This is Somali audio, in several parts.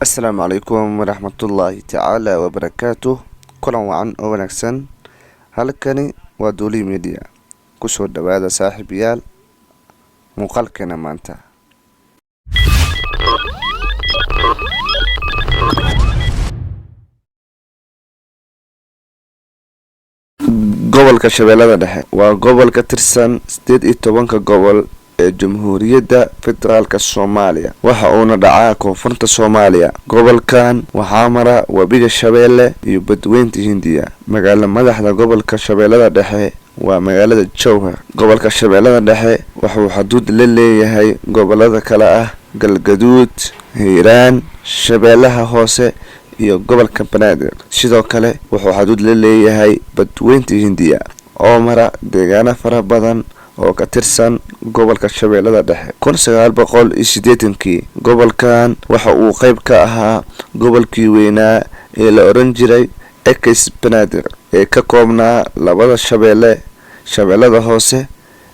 Asalaamu calaykum waraxmatullaahi tacaala wabarakaatuh. Kulan wacan oo wanaagsan. Halkani waa Duuli Media. Kusoo dhawaada saaxiibayaal muuqaalkeena maanta. Gobolka Shabeellada Dhexe waa gobol ka tirsan 18 gobol ee Jamhuuriyadda Federaalka Soomaaliya. Waxa uuna dhacaa koonfurta Soomaaliya. Gobolkan waxaa mara Webiga Shabeelle iyo Badweynta Hindiya. Magaalada madaxda gobolka Shabeellada Dhexe waa magaalada Jowhar. Gobolka Shabeellada Dhexe wuxuu xuduud la leeyahay gobolada kala ah Galgaduud, Hiiraan, Shabeellaha Hoose iyo gobolka Banaadir. Sidoo kale wuxuu xuduud la leeyahay Badweynta Hindiya oo mara deegaano fara badan oo ka tirsan gobolka Shabeellada Dhexe. 1980kii gobolkan waxa uu qayb ka ahaa gobolkii weynaa ee la oran jiray Ex Banaadir ee ka koobnaa labada Shabeelle, Shabeellada Hoose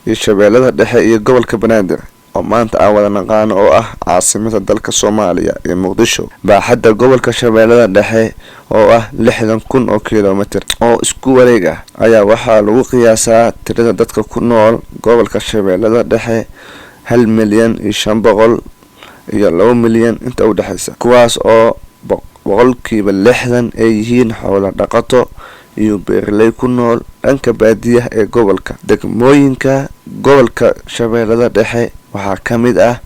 iyo Shabeellada Dhexe iyo gobolka Banaadir oo maanta aan wada naqaan oo ah caasimadda dalka Soomaaliya ee Muqdisho. Baaxadda gobolka Shabeellada Dhexe oo ah 60,000 oo kiiloomitir oo isku wareeg ah ayaa waxaa lagu qiyaasaa tirada dadka ku nool gobolka Shabeellada Dhexe 1,500,000 iyo 2 milyan inta u dhaxaysa, kuwaas oo boqolkiiba 60 ay yihiin xoolo dhaqato iyo beeraley ku nool dhanka baadiyaha ee gobolka. Degmooyinka gobolka Shabeellada Dhexe waxaa ka mid ah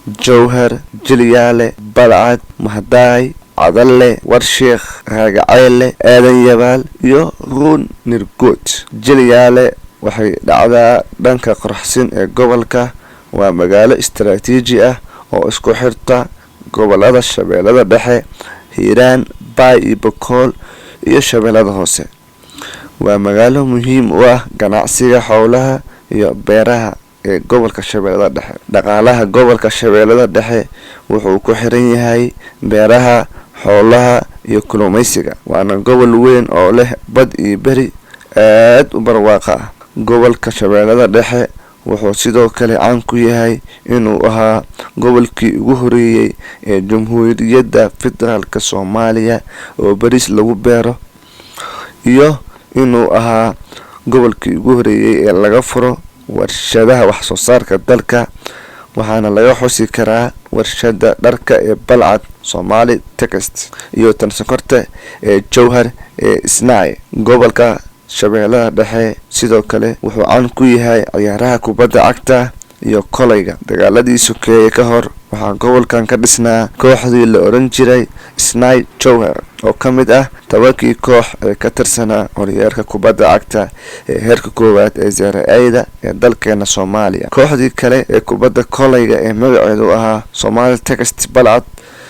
Jowhar, Jilyaale, Balcad, Mahdaay, Cadalle, Warshiikh, Raagaceyle, Aadan Yabaal iyo Ruun Nirgood. Jilyaale waxay dhacdaa dhanka qorraxsan ee gobolka. Waa magaalo istiraatiiji ah oo isku xirta gobolada Shabeellada Dhexe, Hiiraan, Baay iyo Bakool iyo Shabeellada Hoose. Waa magaalo muhiim u ah ganacsiga xoolaha iyo beeraha ee gobolka Shabeellada Dhexe. Dhaqaalaha gobolka Shabeellada Dhexe wuxuu ku xiran yahay beeraha, xoolaha iyo kalluumeysiga. Waana gobol weyn oo leh bad iyo beri aad u barwaaqo ah. Gobolka Shabeellada Dhexe wuxuu sidoo kale caan ku yahay inuu ahaa gobolkii ugu horeeyay ee Jamhuuriyadda Federaalka Soomaaliya oo bariis lagu beero, iyo inuu ahaa gobolkii ugu horeeyay ee laga furo warshadaha wax soo saarka dalka. Waxaana laga xusi karaa warshada dharka ee Balcad Somali Textile iyo tan sonkorta ee Jowhar ee Isnaaci. Gobolka Shabeellada Dhexe sidoo kale wuxuu caan ku yahay ciyaaraha kubadda cagta iyo kolayga. Dagaaladii sokeeye ka hor waxaa gobolkan ka dhisnaa kooxdii la oran jiray Isnaaci Jowhar oo ka mid ah 10 koox ee ka tirsanaa horyaalka kubadda cagta ee heerka koowaad ee Serie-A ee dalkeena Soomaaliya. Kooxdii kale ee kubadda kolayga ee magaceedu ahaa Somali Textile Balcad.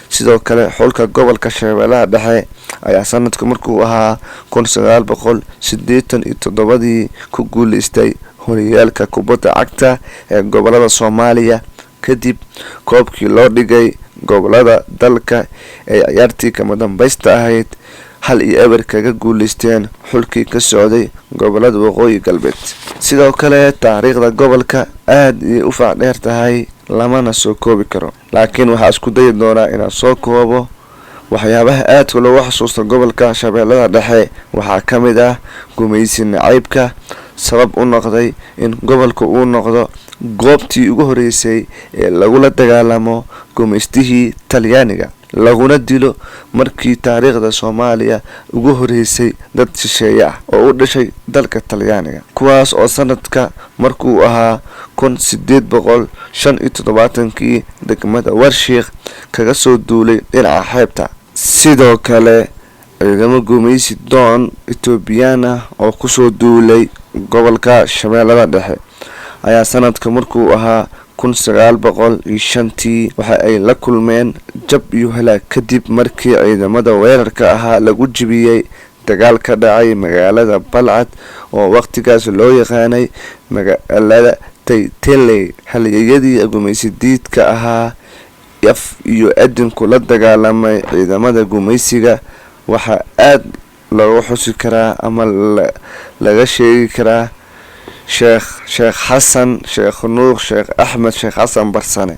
Sidoo kale xulka gobolka Shabeellaha Dhexe ayaa sanadku markuu ahaa 1987 ku guuleystay horyaalka kubadda cagta ee gobolada Soomaaliya kadib koobkii loo dhigay gobolada dalka ee ciyaartii kama dambaysta ahayd 1-0 kaga guuleysteen xulkii ka socday gobolada Waqooyi Galbeed. Sidoo kale taariikhda gobolka aad ay u faacdheer tahay lamana soo koobi karo, laakiin waxaa isku dayi doonaa inaan soo koobo waxyaabaha aadka loogu xasuusto gobolka Shabeellada Dhexe. Waxaa ka mid ah gumaysi nacaybka sabab u noqday in gobolka uu noqdo goobtii ugu horeysay ee lagula dagaalamo gumaystihii Talyaaniga, laguna dilo markii taariikhda Soomaaliya ugu horeysay dad shisheeye ah oo u dhashay dalka Talyaaniga, kuwaas oo sanadka markuu ahaa 1875kii degmada Warshiikh kaga soo duulay dhinaca xeebta. Sidoo kale ciidamo gumaysi doon Etoobiyaan ah oo kusoo duulay gobolka Shabeellada Dhexe ayaa sanadka markuu ahaa 1905 waxa ay la kulmeen jab iyo halaag kadib markii ciidamada weerarka ahaa lagu jibiyay dagaal ka dhacay magaalada Balcad oo waqtigaas loo yaqaanay magaalada Taytele. Halyeyadii gumaysi diidka ahaa af iyo adin kula dagaalamay ciidamada gumaysiga waxaa aad loogu xusi karaa ama laga sheegi karaa Sheekh Xasan, Sheekh Nuur, Sheekh Axmed, Sheekh Xasan Barsane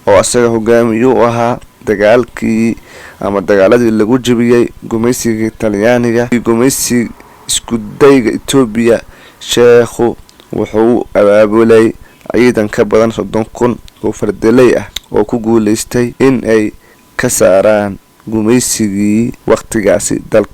oo asaga hogaamiye u ahaa dagaalkii ama dagaaladii lagu jabiyay gumaysiga Talyaaniga iyo gumaysiga isku dayga Itoobiya. Sheekhu wuxuu abaabulay ciidan ka badan 30,000 oo fardaley ah oo ku guuleystay in ay ka saaraan gumaysigii waqtigaasi dalka.